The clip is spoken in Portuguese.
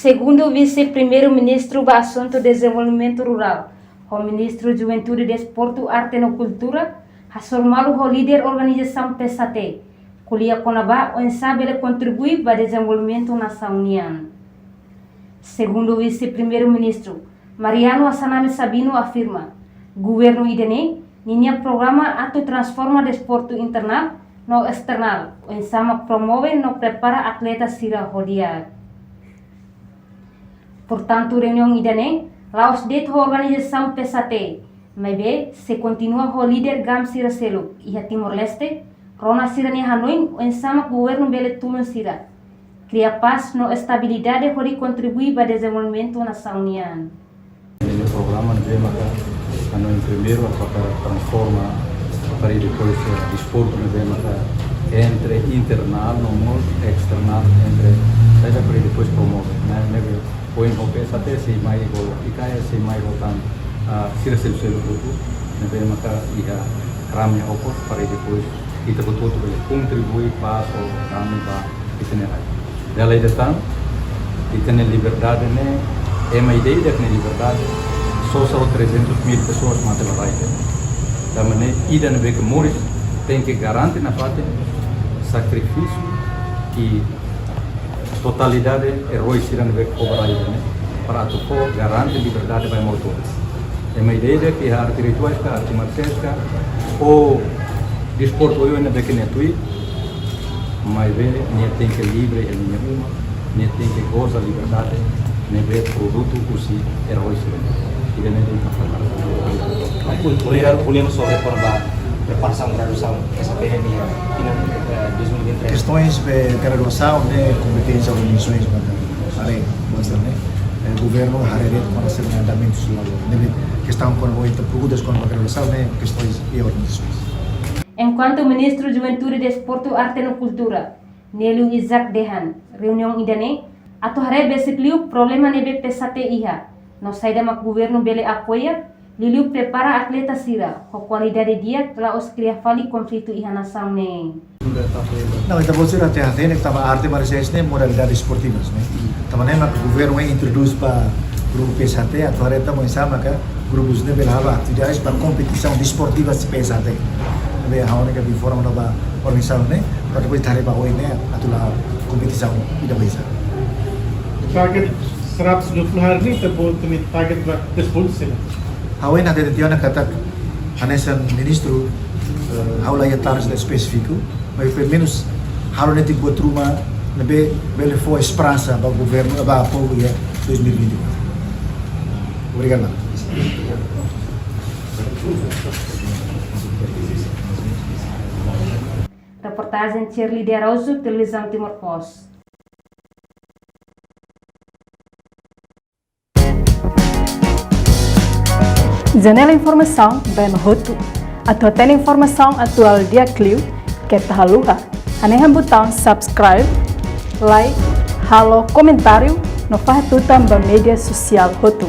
Segundo o vice-primeiro-ministro do Assunto Desenvolvimento Rural, o ministro de Juventude, Desporto, Arte e Cultura, Hassormalu, o líder organização PSAT, Kuliah Konaba, o sabe contribuir para o desenvolvimento nessa união. Segundo o vice-primeiro-ministro, Mariano Assanami Sabino afirma, governo idene, ninha programa atu transforma desporto internal no external, o sama promove no prepara atleta sira rodear. Portanto, reunião idene, laos det ho organização PSAT, maybe se continua ho líder gam sira seluk, iha Timor-Leste, rona sira ni Hanoi, o sama governo bele tulun sira. Cria paz no estabilidade hori contribuir para o desenvolvimento nessa união. O programa de maka ano primeiro para transforma para depois desporto de maka entre internal no mundo external entre daí para depois promove né põe o peso até se mais gol e cai se mais voltando a ser selo tudo de maka ia ramnya opos para depois kita betul contribui para o kami para itinerário. Dalam datang, kita na liberdade né é uma ideia de na liberdade só 300.000 pessoas mata la raia. Da maneira ida na beca moris tem que garantir na parte sacrifício e totalidade é roi sira na beca cobrar né para tu for garantir liberdade para motores. É uma ideia que a arte rituais a arte marcial ou desporto hoje na beca netui mas bem, nem tem que livre a linha uma, nem tem que gozar a liberdade, nem ver produto usi heróis e nem tem que falar. Podemos só recordar preparação da graduação essa PMI em 2023. Questões de graduação de competência ou missões para bastante o governo harere para ser andamento laboral. Questão quando vai ter perguntas com a graduação de questões e organizações. Enquanto o ministro de Juventude, Desporto, Arte e Cultura, Nelu Isaac Dehan, reunião idane, atuare besikliu problema nebe PSAT iha, no saída mak governo bele apoia, liliu prepara atleta sira, com qualidade dia telah os cria fali conflito iha nação ne. Não, então você até tem que estava arte marciais né modalidades esportivas né. Também mak governo introduz para grupo PSAT atuare também sama que grupos ne belava atividades para competição desportiva PSAT. Tapi hawan que de forma nova organização né para depois thare ba oi né atula competição tidak bisa. Target 120 hari ini terbuat target tersebut sih. Hawan ada tiada kata anesan ministro haula ya target específico, mas pelo menos halau nanti buat rumah lebih bele foi esperança para o governo para povo ya 2024. Obrigado. Reportagem Shirley de Araujo, Televisão Timor Post. Janela Informação, bem Mahotu. Atual informação atual dia Clio, que tahaluha. Anehan botão subscribe, like, halo, comentário, no faz tudo também mídia social Hotu.